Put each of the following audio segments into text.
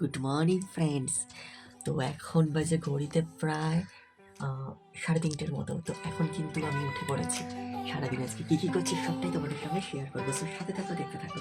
Good morning friends. তো এখন বাজে ঘড়িতে প্রায় 3:30টার মতো। তো এখন কিন্তু আমি উঠে পড়েছি। সারাদিন আজকে কী কী করছি সবটাই তোমাদের সঙ্গে শেয়ার করবো, সো সাথে থাকো, দেখতে থাকো।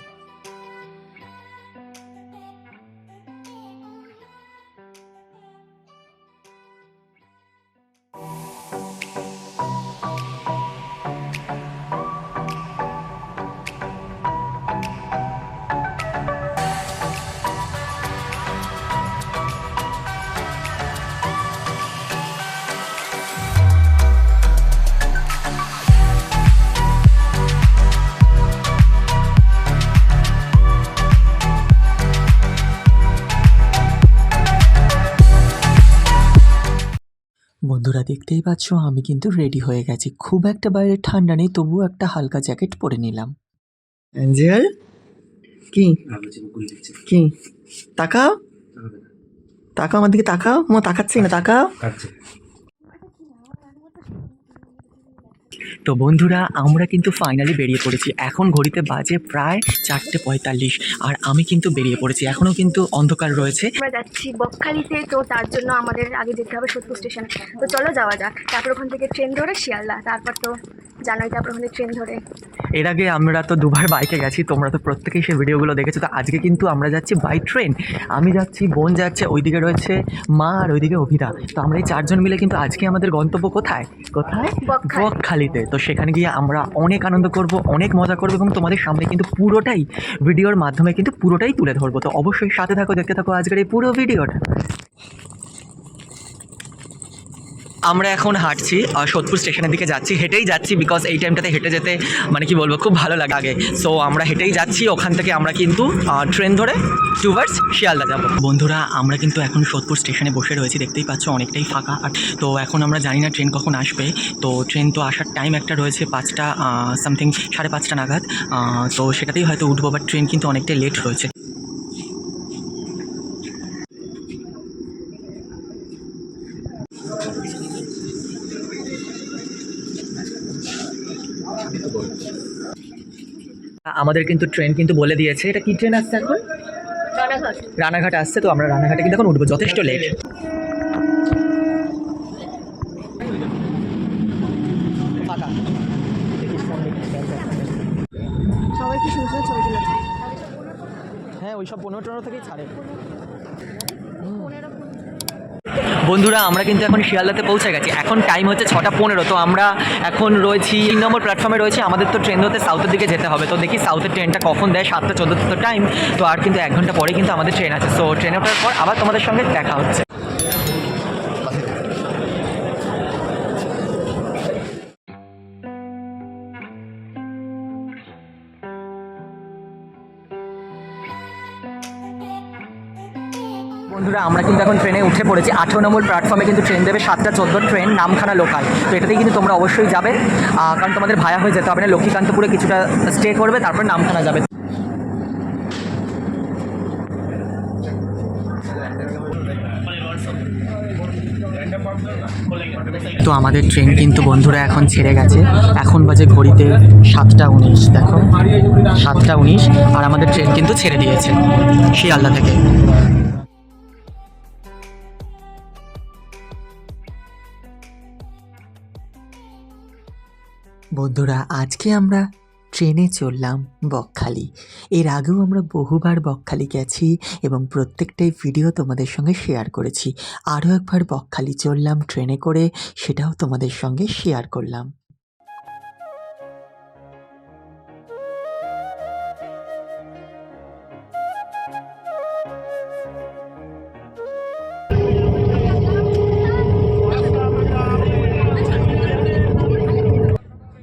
বন্ধুরা, দেখতেই পাচ্ছ আমি কিন্তু রেডি হয়ে গেছি। খুব একটা বাইরে ঠান্ডা নেই, তবুও একটা হালকা জ্যাকেট পরে নিলাম। অ্যাঞ্জেল, কি কি তাকাও, তাকাও আমার দিকে, তাকাও। তাকাচ্ছি না, তাকাও। তো বন্ধুরা, আমরা কিন্তু ফাইনালি বেরিয়ে পড়েছি। এখন ঘড়িতে বাজে প্রায় 4:45 আর আমি কিন্তু বেরিয়ে পড়েছি। এখনও কিন্তু অন্ধকার রয়েছে। আমরা যাচ্ছি বকখালিতে, তো তার জন্য আমাদের আগে যেতে হবে সোদপুর স্টেশন। তো চলো যাওয়া যাক। তারপর ওখান থেকে ট্রেন ধরে শিয়ালদা, তারপর তো জানোই, তারপর ওখানে ট্রেন ধরে। এর আগে আমরা তো দুবার বাইকে গেছি, তোমরা তো প্রত্যেকেই সেই ভিডিওগুলো দেখেছো। তো আজকে কিন্তু আমরা যাচ্ছি বাই ট্রেন। আমি যাচ্ছি, বোন যাচ্ছে, ওইদিকে রয়েছে মা, আর ওইদিকে অভিদা। তো আমরা এই 4জন মিলে কিন্তু আজকে আমাদের গন্তব্য কোথায় কোথায় বকখালিতে। তো সেখানে গিয়ে আমরা অনেক আনন্দ করব, অনেক মজা করবো, এবং তোমাদের সামনে কিন্তু পুরোটাই ভিডিওর মাধ্যমে কিন্তু পুরোটাই তুলে ধরবো। তো অবশ্যই সাথে থাকো, দেখতে থাকো আজকের এই পুরো ভিডিওটা। আমরা এখন হাঁটছি, সোদপুর স্টেশনের দিকে যাচ্ছি, হেঁটেই যাচ্ছি, বিকজ এই টাইমটাতে হেঁটে যেতে মানে কি বলবো, খুব ভালো লাগে আগে। সো আমরা হেঁটেই যাচ্ছি, ওখান থেকে আমরা কিন্তু ট্রেন ধরে টুয়ার্ডস শিয়ালদা যাব। বন্ধুরা, আমরা কিন্তু এখন সোদপুর স্টেশনে বসে রয়েছি, দেখতেই পাচ্ছ অনেকটাই ফাঁকা। আর তো এখন আমরা জানি না ট্রেন কখন আসবে। তো ট্রেন তো আসার টাইম একটা রয়েছে 5টা সামথিং, 5:30 নাগাদ। তো সেটাতেই হয়তো উঠবো, বাট ট্রেন কিন্তু অনেকটাই লেট রয়েছে। আমাদের কিন্তু ট্রেন কিন্তু বলে দিয়েছে, এটা কি ট্রেন আসছে এখন? রানাঘাট আসছে। তো আমরা রানাঘাটে কিন্তু এখন উঠবো, যথেষ্ট লেট। সবাই কি সুন্দর ছবি তুলেছে। হ্যাঁ, ওই সব 15-15 থেকেই ছাড়ে। বন্ধুরা, আমরা কিন্তু এখন শিয়ালদাতে পৌঁছে গেছি। এখন টাইম হচ্ছে 6:15। তো আমরা এখন রয়েছি 3 নম্বর প্ল্যাটফর্মে রয়েছি। আমাদের তো ট্রেন ধরতে সাউথের দিকে যেতে হবে। তো দেখি সাউথের ট্রেনটা কখন দেয়। 7:14 তো টাইম। তো আর কিন্তু 1 ঘন্টা পরে কিন্তু আমাদের ট্রেন আছে। সো ট্রেনে ওঠার পর আবার তোমাদের সঙ্গে দেখা হচ্ছে। বন্ধুরা, আমরা কিন্তু এখন ট্রেনে উঠে পড়েছি। 18 নম্বর প্ল্যাটফর্মে কিন্তু ট্রেন দেবে, 7:14 ট্রেন, নামখানা লোকাল। তো এটাতেই কিন্তু তোমরা অবশ্যই যাবে, কারণ তোমাদের ভায়া হয়ে যেতে হবে না। লক্ষ্মীকান্তপুরে কিছুটা স্টে করবে, তারপর নামখানা যাবে। তো আমাদের ট্রেন কিন্তু বন্ধুরা এখন ছেড়ে গেছে। এখন বাজে ঘড়িতে 7:19। দেখো, 7:19, আর আমাদের ট্রেন কিন্তু ছেড়ে দিয়েছে শিয়ালদা থেকে। বন্ধুরা, আজকে আমরা ট্রেনে চললাম বকখালি। এর আগেও আমরা বহুবার বকখালি গেছি এবং প্রত্যেকটাই ভিডিও তোমাদের সঙ্গে শেয়ার করেছি। আরও একবার বকখালি চললাম ট্রেনে করে, সেটাও তোমাদের সঙ্গে শেয়ার করলাম।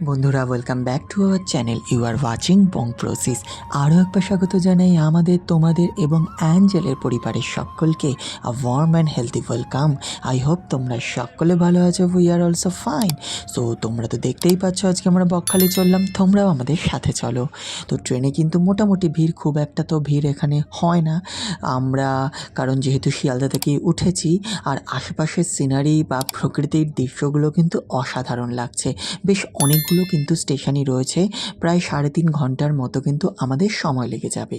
বন্ধুরা, welcome back to our channel. You are watching Bong process. আরও একবার স্বাগত জানাই আমাদের, তোমাদের এবং অ্যাঞ্জেলের পরিবারের সকলকে a warm and healthy welcome. I hope তোমরা সকলে ভালো আছো। We are also fine. So তোমরা তো দেখতেই পাচ্ছ আজকে আমরা বকখালি চললাম, তোমরাও আমাদের সাথে চলো। তো ট্রেনে কিন্তু মোটামুটি ভিড়, খুব একটা তো ভিড় এখানে হয় না। আমরা কারণ যেহেতু শিয়ালদা থেকে উঠেছি, আর আশেপাশের সিনারি বা প্রকৃতির দৃশ্যগুলো কিন্তু অসাধারণ লাগছে। বেশ অনেকগুলো কিন্তু স্টেশনই রয়েছে, প্রায় 3.5 ঘন্টার মতো কিন্তু আমাদের সময় লেগে যাবে।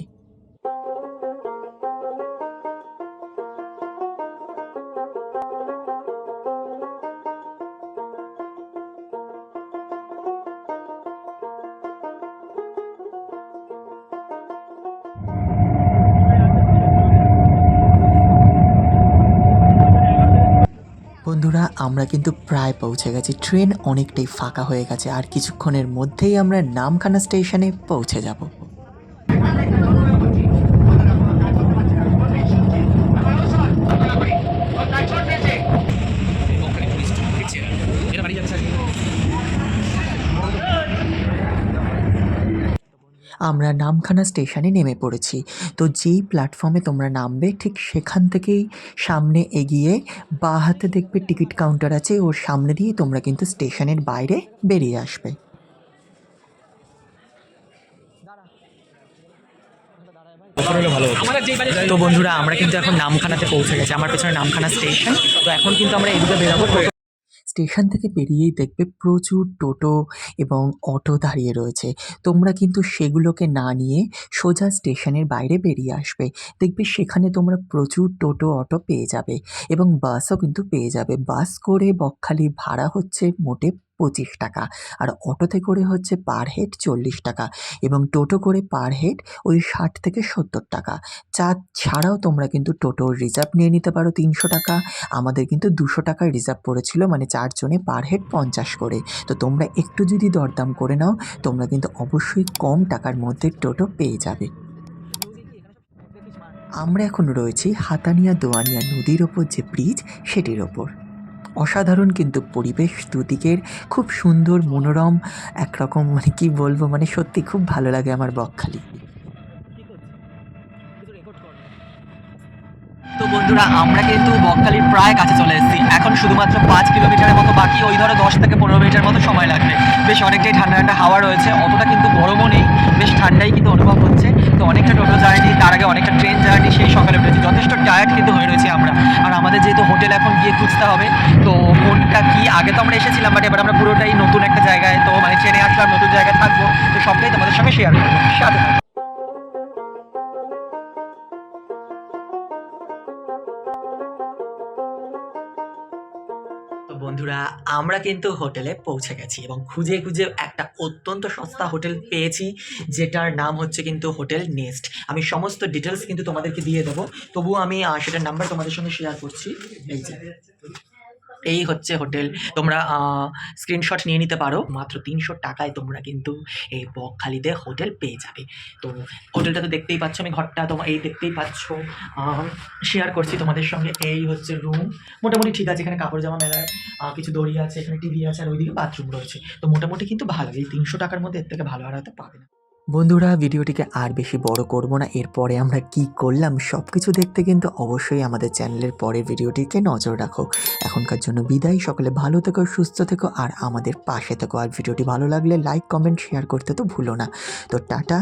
বন্ধুরা আমরা কিন্তু প্রায় পৌঁছে গেছি, ট্রেন অনেকটাই ফাঁকা হয়ে গেছে, আর কিছুক্ষণের মধ্যেই আমরা নামখানা স্টেশনে পৌঁছে যাব। আমরা নামখানা স্টেশনে নেমে পড়েছি। তো যেই প্ল্যাটফর্মে তোমরা নামবে ঠিক সেখান থেকেই সামনে এগিয়ে বাঁ হাতে দেখবে টিকিট কাউন্টার আছে, ওর সামনে দিয়ে তোমরা কিন্তু স্টেশনের বাইরে বেরিয়ে আসবে। তো বন্ধুরা আমরা কিন্তু এখন নামখানাতে পৌঁছে গেছি, আমার পেছনে নামখানা স্টেশন। তো এখন কিন্তু আমরা এদিকে বেরোবো। স্টেশন থেকে বেরিয়েই দেখবে প্রচুর টোটো এবং অটো দাঁড়িয়ে রয়েছে। তোমরা কিন্তু সেগুলোকে না নিয়ে সোজা স্টেশনের বাইরে বেরিয়ে আসবে। দেখবে সেখানে তোমরা প্রচুর টোটো অটো পেয়ে যাবে এবং বাসও কিন্তু পেয়ে যাবে। বাস করে বকখালি ভাড়া হচ্ছে মোটে 25 টাকা, আর অটোতে করে হচ্ছে পার হেড 40 টাকা, এবং টোটো করে পার হেড ওই 60 থেকে 70 টাকা। ছাড়াও তোমরা কিন্তু টোটোর রিজার্ভ নিয়ে নিতে পারো 300 টাকা। আমাদের কিন্তু 200 টাকার রিজার্ভ পড়েছিল, মানে 4 জনে পার হেড 50 করে। তো তোমরা একটু যদি দরদাম করে নাও তোমরা কিন্তু অবশ্যই কম টাকার মধ্যে টোটো পেয়ে যাবে। আমরা এখন রয়েছি হাতানিয়া দোয়ানিয়া নদীর ওপর যে ব্রিজ সেটির ওপর। অসাধারণ কিন্তু পরিবেশ, দুদিকের খুব সুন্দর মনোরম একরকম, মানে কি বলবো, মানে সত্যি খুব ভালো লাগে আমার বকখালি। তো বন্ধুরা আমরা কিন্তু বকখালির প্রায় কাছে চলে এসেছি, এখন শুধুমাত্র 5 কিলোমিটারের মতো বাকি, ওই ধরো 10 থেকে 15 মিনিটের মতো সময় লাগবে। বেশ অনেকটাই ঠান্ডা ঠান্ডা হাওয়া রয়েছে, অতটা কিন্তু গরমও নেই, বেশ ঠান্ডাই কিন্তু অনুভব হচ্ছে। তো অনেকটা টোটো জার্নি, তার আগে অনেকটা ট্রেন জার্নি, সেই সকালে উঠেছি, যথেষ্ট টায়ার্ড কিন্তু হয়ে রয়েছি আমরা। আর আমাদের যেহেতু হোটেল এখন গিয়ে খুঁজতে হবে, তো কোনটা কি, আগে তো আমরা এসেছিলাম বাট এবার আমরা পুরোটাই নতুন একটা জায়গায়, তো মানে ট্রেনে আসলাম, নতুন জায়গায় থাকবো, তো সবটাই তোমাদের সঙ্গে শেয়ার করবো, সাথে থাকবো। তো বন্ধুরা আমরা কিন্তু হোটেলে পৌঁছে গেছি এবং খুঁজে খুঁজে একটা অত্যন্ত সস্তা হোটেল পেয়েছি, যেটার নাম হচ্ছে কিন্তু হোটেল নেস্ট। আমি সমস্ত ডিটেলস কিন্তু তোমাদেরকে দিয়ে দেবো, তবুও আমি সেটার নাম্বার তোমাদের সঙ্গে শেয়ার করছি। এই হচ্ছে হোটেল, তোমরা স্ক্রিনশট নিয়ে নিতে পারো। মাত্র 300 টাকায় তোমরা কিন্তু এই বকখালিতে হোটেল পেয়ে যাবে। তো হোটেলটা তো দেখতেই পাচ্ছ, আমি ঘরটা তোমার এই দেখতেই পাচ্ছ, শেয়ার করছি তোমাদের সঙ্গে। এই হচ্ছে রুম, মোটামুটি ঠিক আছে, এখানে কাপড় জামা মেলার কিছু দড়ি আছে, এখানে টিভি আছে, আর ওইদিকে বাথরুম রয়েছে। তো মোটামুটি কিন্তু ভালো, এই 300 টাকার মধ্যে এর থেকে ভালো আর হয়তো পাবে না। বন্ধুরা ভিডিওটিকে আর বেশি বড় করব না, এরপরে আমরা কি করলাম সব কিছু দেখতে কিন্তু অবশ্যই আমাদের চ্যানেলের পরের ভিডিওটিকে নজর রাখো। এখনকার জন্য বিদায়, সকলে ভালো থেকো, সুস্থ থেকো, আর আমাদের পাশে থেকো। আর ভিডিওটি ভালো লাগলে লাইক কমেন্ট শেয়ার করতে তো ভুলো না। তো টাটা,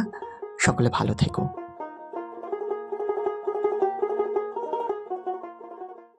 সকলে ভালো থেকো।